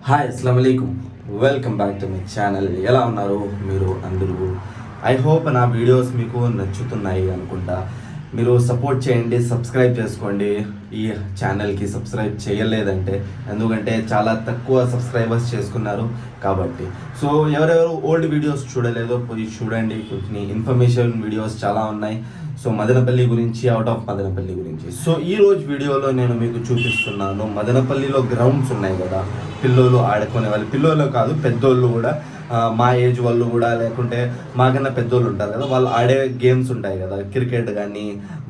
Hi అస్సలం వాలేకుమ్, welcome back to my channel. ఎలా ఉన్నారు మీరు అందరూ? ఐ హోప్ నా వీడియోస్ మీకు నచ్చుతున్నాయి అనుకుంటా. మీరు సపోర్ట్ చేయండి, సబ్స్క్రైబ్ చేసుకోండి. ఈ ఛానల్కి సబ్స్క్రైబ్ చేయలేదంటే, ఎందుకంటే చాలా తక్కువ సబ్స్క్రైబర్స్ చేసుకున్నారు కాబట్టి. సో ఎవరెవరు ఓల్డ్ వీడియోస్ చూడలేదో పోయి చూడండి. కొన్ని ఇన్ఫర్మేషన్ వీడియోస్ చాలా ఉన్నాయి. సో మదనపల్లి గురించి, అవుట్ ఆఫ్ మదనపల్లి గురించి. సో ఈ రోజు వీడియోలో నేను మీకు చూపిస్తున్నాను, మదనపల్లిలో గ్రౌండ్స్ ఉన్నాయి కదా, పిల్లోళ్ళు ఆడుకునే వాళ్ళు, పిల్లోళ్ళు కాదు పెద్దోళ్ళు కూడా, మా ఏజ్ వాళ్ళు కూడా, లేకుంటే మాకన్నా పెద్దోళ్ళు ఉంటారు కదా, వాళ్ళు ఆడే గేమ్స్ ఉంటాయి కదా, క్రికెట్ కానీ,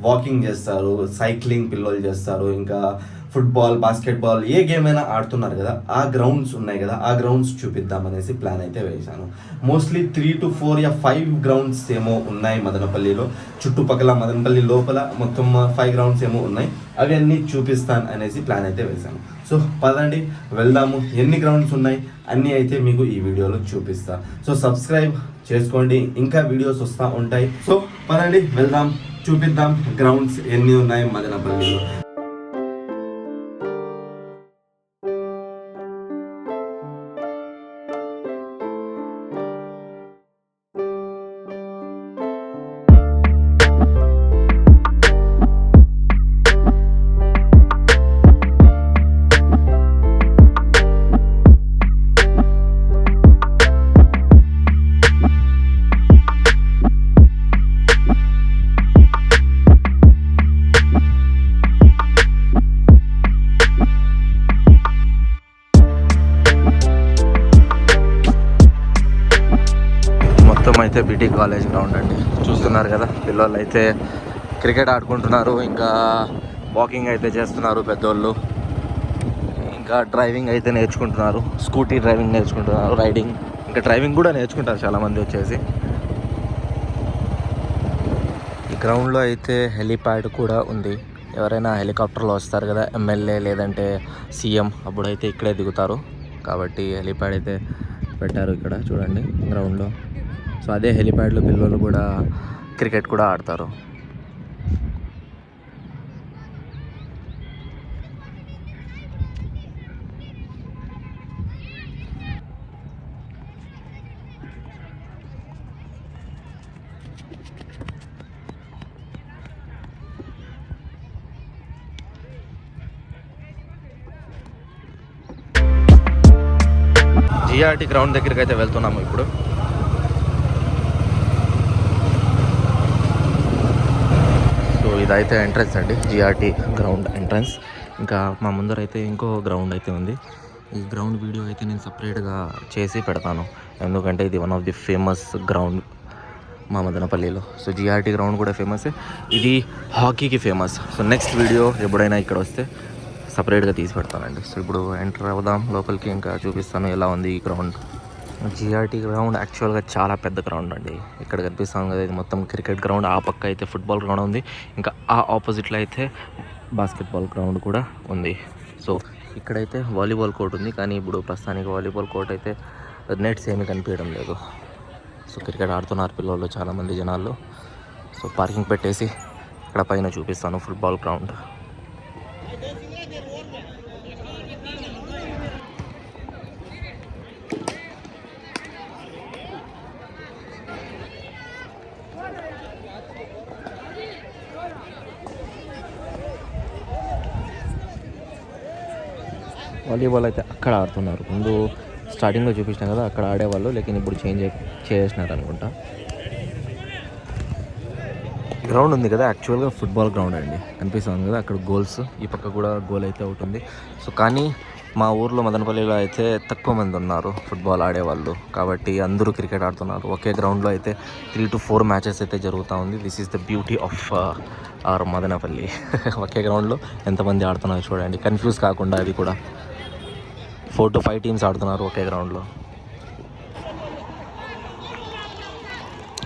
వాకింగ్ చేస్తారు, సైక్లింగ్ పిల్లోళ్ళు చేస్తారు, ఇంకా ఫుట్బాల్, బాస్కెట్బాల్, ఏ గేమ్ అయినా ఆడుతున్నారు కదా, ఆ గ్రౌండ్స్ ఉన్నాయి కదా, ఆ గ్రౌండ్స్ చూపిద్దామనేసి ప్లాన్ అయితే వేశాను. మోస్ట్లీ 3 to 4 or 5 గ్రౌండ్స్ ఏమో ఉన్నాయి మదనపల్లిలో. చుట్టుపక్కల మదనపల్లి లోపల మొత్తం 5 గ్రౌండ్స్ ఏమో ఉన్నాయి. అవి అన్నీ చూపిస్తాను అనేసి ప్లాన్ అయితే వేశాను. సో పదండి వెళ్దాము. ఎన్ని గ్రౌండ్స్ ఉన్నాయి అన్నీ అయితే మీకు ఈ వీడియోలో చూపిస్తా. సో సబ్స్క్రైబ్ చేసుకోండి, ఇంకా వీడియోస్ వస్తూ ఉంటాయి. సో పదండి వెళ్దాం, చూపిద్దాం గ్రౌండ్స్ ఎన్ని ఉన్నాయి మదనపల్లిలో. అయితే బీటీ కాలేజ్ గ్రౌండ్ అండి, చూస్తున్నారు కదా. పిల్లలు అయితే క్రికెట్ ఆడుకుంటున్నారు, ఇంకా వాకింగ్ అయితే చేస్తున్నారు పెద్దోళ్ళు, ఇంకా డ్రైవింగ్ అయితే నేర్చుకుంటున్నారు, స్కూటీ డ్రైవింగ్ నేర్చుకుంటున్నారు, రైడింగ్, ఇంకా డ్రైవింగ్ కూడా నేర్చుకుంటారు చాలామంది వచ్చేసి. ఈ గ్రౌండ్లో అయితే హెలీప్యాడ్ కూడా ఉంది. ఎవరైనా హెలికాప్టర్లో వస్తారు కదా, ఎమ్మెల్యే లేదంటే సీఎం, అప్పుడైతే ఇక్కడే దిగుతారు కాబట్టి హెలీప్యాడ్ అయితే పెట్టారు ఇక్కడ చూడండి గ్రౌండ్లో. సో అదే హెలిప్యాడ్లో పిల్లలు కూడా క్రికెట్ కూడా ఆడతారు. జిఆర్టీ గ్రౌండ్ దగ్గరికి అయితే వెళ్తున్నాము ఇప్పుడు. ఇదైతే ఎంట్రన్స్ అండి, జిఆర్టీ గ్రౌండ్ ఎంట్రన్స్. ఇంకా మా ముందర అయితే ఇంకో గ్రౌండ్ అయితే ఉంది. ఈ గ్రౌండ్ వీడియో అయితే నేను సపరేట్గా చేసి పెడతాను, ఎందుకంటే ఇది one of the famous ground మా మదనపల్లిలో. సో జిఆర్టీ గ్రౌండ్ కూడా ఫేమస్, ఇది హాకీకి ఫేమస్. సో నెక్స్ట్ వీడియో ఎప్పుడైనా ఇక్కడ వస్తే సపరేట్గా తీసి పెడతానండి. సో ఇప్పుడు ఎంటర్ అవుదాం లోపలికి, ఇంకా చూపిస్తాను ఎలా ఉంది ఈ గ్రౌండ్. జిఆర్టీ గ్రౌండ్ యాక్చువల్గా చాలా పెద్ద గ్రౌండ్ అండి. ఇక్కడ కనిపిస్తాం కదా, ఇది మొత్తం క్రికెట్ గ్రౌండ్. ఆ పక్క అయితే ఫుట్బాల్ గ్రౌండ్ ఉంది, ఇంకా ఆ ఆపోజిట్లో అయితే బాస్కెట్బాల్ గ్రౌండ్ కూడా ఉంది. సో ఇక్కడైతే వాలీబాల్ కోర్ట్ ఉంది, కానీ ఇప్పుడు ప్రస్తుతానికి వాలీబాల్ కోర్ట్ అయితే నెట్స్ ఏమీ కనిపించడం లేదు. సో క్రికెట్ ఆడుతున్నారు పిల్లలు చాలామంది జనాలు. సో పార్కింగ్ పెట్టేసి ఇక్కడ పైన చూపిస్తాను ఫుట్బాల్ గ్రౌండ్. వాలీబాల్ అయితే అక్కడ ఆడుతున్నారు. ముందు స్టార్టింగ్లో చూపించాం కదా, అక్కడ ఆడేవాళ్ళు, లేకిన్ ఇప్పుడు చేంజ్ చేసినారు అనుకుంటా. గ్రౌండ్ ఉంది కదా, యాక్చువల్గా ఫుట్బాల్ గ్రౌండ్ అండి, కనిపిస్తుంది కదా అక్కడ గోల్స్, ఈ పక్క కూడా గోల్ అయితే ఒకటి ఉంది. సో కానీ మా ఊర్లో మదనపల్లిలో అయితే తక్కువ మంది ఉన్నారు ఫుట్బాల్ ఆడేవాళ్ళు, కాబట్టి అందరూ క్రికెట్ ఆడుతున్నారు. ఒకే గ్రౌండ్లో అయితే 3 to 4 మ్యాచెస్ అయితే జరుగుతూ ఉంది. This is the beauty of our Madanapalle. ఒకే గ్రౌండ్లో ఎంతమంది ఆడుతున్నారు చూడండి, కన్ఫ్యూజ్ కాకుండా. అది కూడా 4 to 5 టీమ్స్ ఆడుతున్నారు ఒకే గ్రౌండ్లో.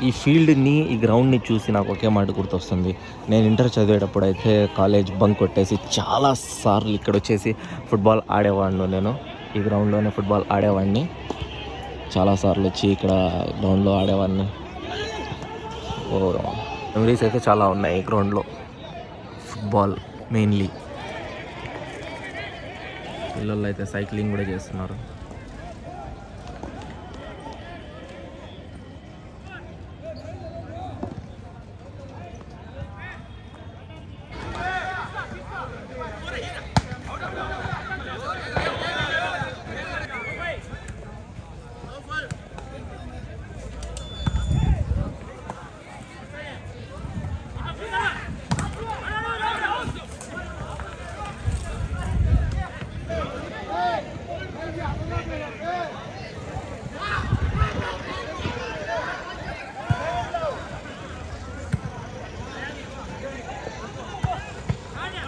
ఈ ఫీల్డ్ని, ఈ గ్రౌండ్ని చూసి నాకు ఒకే మాట గుర్తొస్తుంది. నేను ఇంటర్ చదివేటప్పుడు అయితే కాలేజ్ బంక్ కొట్టేసి చాలాసార్లు ఇక్కడ వచ్చేసి ఫుట్బాల్ ఆడేవాడిని. నేను ఈ గ్రౌండ్లోనే ఫుట్బాల్ ఆడేవాడిని, చాలాసార్లు వచ్చి ఇక్కడ గ్రౌండ్లో ఆడేవాడిని. మెమరీస్ అయితే చాలా ఉన్నాయి ఈ గ్రౌండ్లో. ఫుట్బాల్ మెయిన్లీ, పిల్లలు అయితే సైక్లింగ్ కూడా చేస్తున్నారు.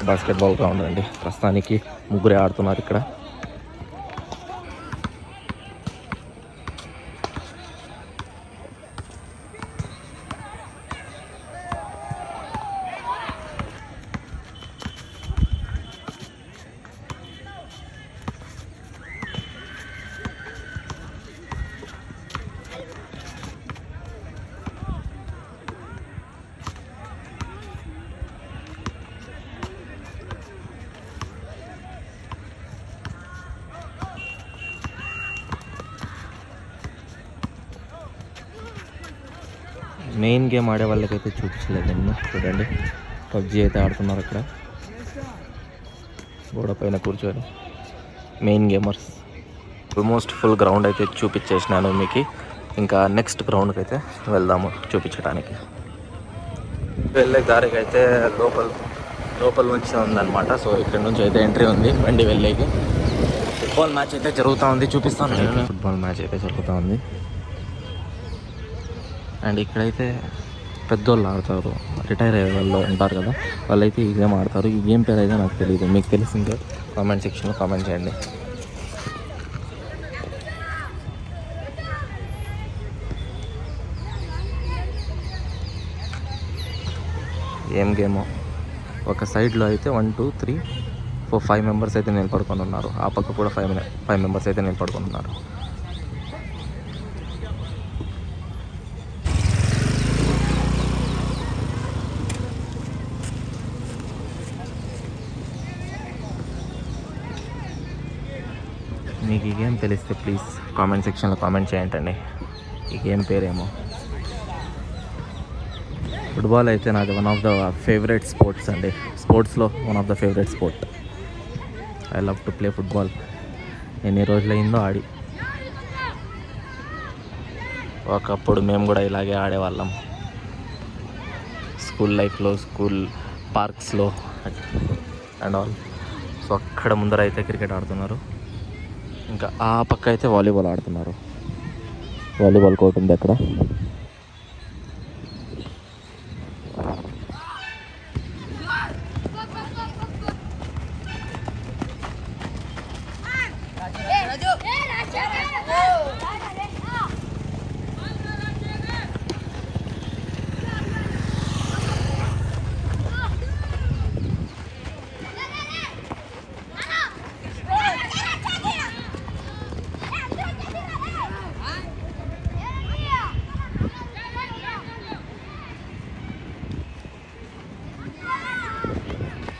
బాస్కెట్బాల్ గ్రౌండ్ అండి. ప్రస్తుతానికి ముగ్గురే ఆడుతున్నారు ఇక్కడ. మెయిన్ గేమ్ ఆడే వాళ్ళకైతే చూపించలేదండి. చూడండి పబ్జీ అయితే ఆడుతున్నారు అక్కడ గోడ పైన కూర్చొని. Main gamers. Almost full ground అయితే చూపించేసినాను మీకు. ఇంకా నెక్స్ట్ గ్రౌండ్కి అయితే వెళ్దాము చూపించడానికి. వెళ్ళే దారికి అయితే లోపల నుంచి ఉందన్నమాట. సో ఇక్కడ నుంచి అయితే ఎంట్రీ ఉంది బండి వెళ్ళేకి. ఫుట్బాల్ మ్యాచ్ అయితే జరుగుతూ ఉంది, చూపిస్తాను నేను. ఫుట్బాల్ మ్యాచ్ అయితే జరుగుతూ ఉంది. అండ్ ఇక్కడైతే పెద్దోళ్ళు ఆడతారు, రిటైర్ అయ్యే వాళ్ళు ఉంటారు కదా, వాళ్ళైతే ఈ గేమ్ ఆడతారు. ఈ గేమ్ పేరు అయితే నాకు తెలియదు, మీకు తెలిసిందే కామెంట్ సెక్షన్లో కామెంట్ చేయండి. ఏం గేమో. ఒక సైడ్లో అయితే 1 2 3 4 5 మెంబర్స్ అయితే నిలబడుకొని ఉన్నారు. ఆ పక్క కూడా 5 మెంబర్స్ అయితే నిలబడుకొని ఉన్నారు. మీకు ఈ గేమ్ తెలిస్తే ప్లీజ్ కామెంట్ సెక్షన్లో కామెంట్ చేయండి. ఈ గేమ్ పేరేమో. ఫుట్బాల్ అయితే నాది one of the favourite sports అండి. స్పోర్ట్స్లో one of the favourite sport. I love to play football. ఎన్ని రోజులైందో ఆడి. ఒకప్పుడు మేము కూడా ఇలాగే ఆడేవాళ్ళం స్కూల్ లైఫ్లో, స్కూల్ పార్క్స్లో అండ్ ఆల్. సో అక్కడ ముందర అయితే క్రికెట్ ఆడుతున్నారు. ఇంకా ఆ పక్క అయితే వాలీబాల్ ఆడుతున్నారు. వాలీబాల్ కోర్ట్ ఉంది అక్కడ.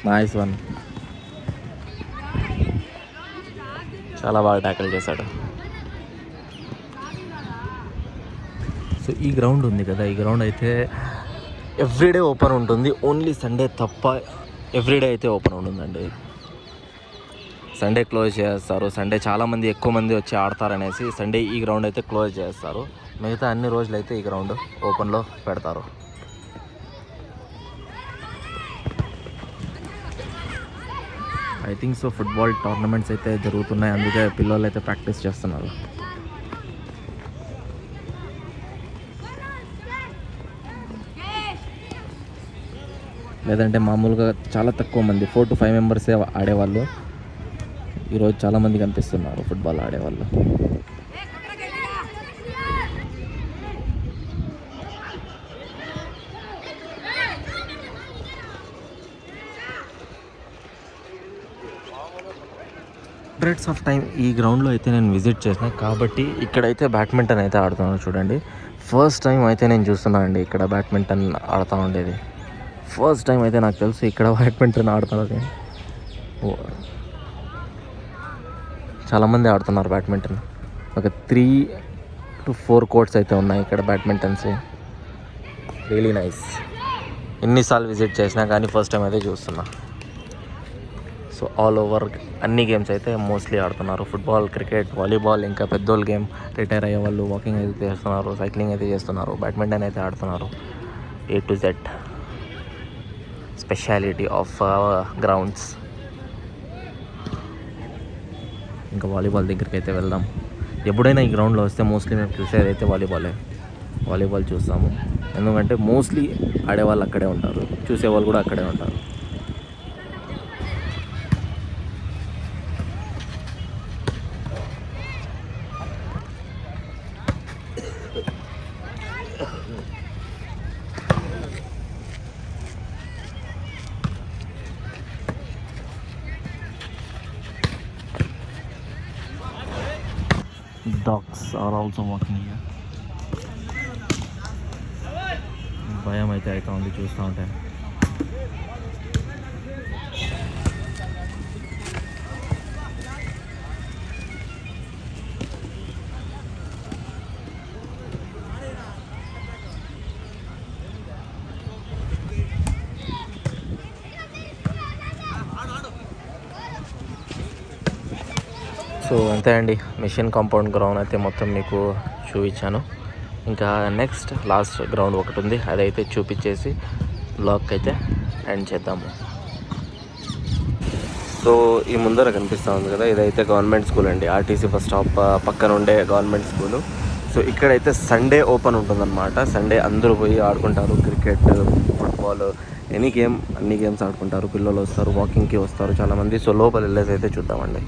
Nice one. చాలా బాగా ట్యాకిల్ చేశాడు. సో ఈ గ్రౌండ్ ఉంది కదా, ఈ గ్రౌండ్ అయితే ఎవ్రీడే ఓపెన్ ఉంటుంది. ఓన్లీ సండే తప్ప ఎవ్రీడే అయితే ఓపెన్ ఉంటుందండి. సండే క్లోజ్ చేస్తారు. సండే చాలామంది ఎక్కువ మంది వచ్చి ఆడతారనేసి సండే ఈ గ్రౌండ్ అయితే క్లోజ్ చేస్తారు. మిగతా అన్ని రోజులు అయితే ఈ గ్రౌండ్ ఓపెన్లో పెడతారు. I think so football tournaments అయితే జరుగుతున్నాయి, అందుకే పిల్లలు అయితే ప్రాక్టీస్ చేస్తున్నారు. లేదంటే మామూలుగా చాలా తక్కువ మంది 4 to 5 మెంబర్సే ఆడేవాళ్ళు. ఈరోజు చాలామంది కనిపిస్తున్నారు ఫుట్బాల్ ఆడేవాళ్ళు. హండ్రెడ్స్ ఆఫ్ టైం ఈ గ్రౌండ్లో అయితే నేను విజిట్ చేసిన కాబట్టి ఇక్కడైతే బ్యాడ్మింటన్ అయితే ఆడుతున్నాను. చూడండి, ఫస్ట్ టైం అయితే నేను చూస్తున్నాను అండి ఇక్కడ బ్యాడ్మింటన్ ఆడుతూ ఉండేది. ఫస్ట్ టైం అయితే నాకు తెలుసు ఇక్కడ బ్యాడ్మింటన్ ఆడుతున్నారు. చాలామంది ఆడుతున్నారు బ్యాడ్మింటన్. ఒక 3 to 4 కోర్ట్స్ అయితే ఉన్నాయి ఇక్కడ బ్యాడ్మింటన్స్. Really nice. ఎన్నిసార్లు విజిట్ చేసినా కానీ ఫస్ట్ టైం అయితే చూస్తున్నా. సో ఆల్ ఓవర్ అన్ని గేమ్స్ అయితే మోస్ట్లీ ఆడుతున్నారు. ఫుట్బాల్, క్రికెట్, వాలీబాల్, ఇంకా పెద్దోళ్ళ గేమ్ రిటైర్ అయ్యే వాళ్ళు వాకింగ్ అయితే చేస్తున్నారు, సైక్లింగ్ అయితే చేస్తున్నారు, బ్యాడ్మింటన్ అయితే ఆడుతున్నారు. A to Z speciality of grounds. ఇంకా వాలీబాల్ దగ్గరికి అయితే వెళ్దాం. ఎప్పుడైనా ఈ గ్రౌండ్లో వస్తే మోస్ట్లీ మేము చూసేది అయితే వాలీబాల్ చూస్తాము. ఎందుకంటే మోస్ట్లీ ఆడేవాళ్ళు అక్కడే ఉంటారు, చూసేవాళ్ళు కూడా అక్కడే ఉంటారు. Dogs are also walking here. భయం అయితే అవుతా ఉంది చూస్తూ ఉంటే. సో అంతే అండి, మిషన్ కాంపౌండ్ గ్రౌండ్ అయితే మొత్తం మీకు చూపించాను. ఇంకా నెక్స్ట్ లాస్ట్ గ్రౌండ్ ఒకటి ఉంది, అదైతే చూపించేసి బ్లాక్ అయితే ఎండ్ చేద్దాము. సో ఈ ముందర కనిపిస్తూ ఉంది కదా, ఇదైతే గవర్నమెంట్ స్కూల్ అండి, ఆర్టీసీ బస్ స్టాప్ పక్కన ఉండే గవర్నమెంట్ స్కూలు. సో ఇక్కడైతే సండే ఓపెన్ ఉంటుందన్నమాట. సండే అందరూ పోయి ఆడుకుంటారు, క్రికెట్, ఫుట్బాల్, ఎనీ గేమ్, అన్ని గేమ్స్ ఆడుకుంటారు. పిల్లలు వస్తారు, వాకింగ్కి వస్తారు చాలామంది. సో లోపల వెళ్ళేసి అయితే చూద్దామండి.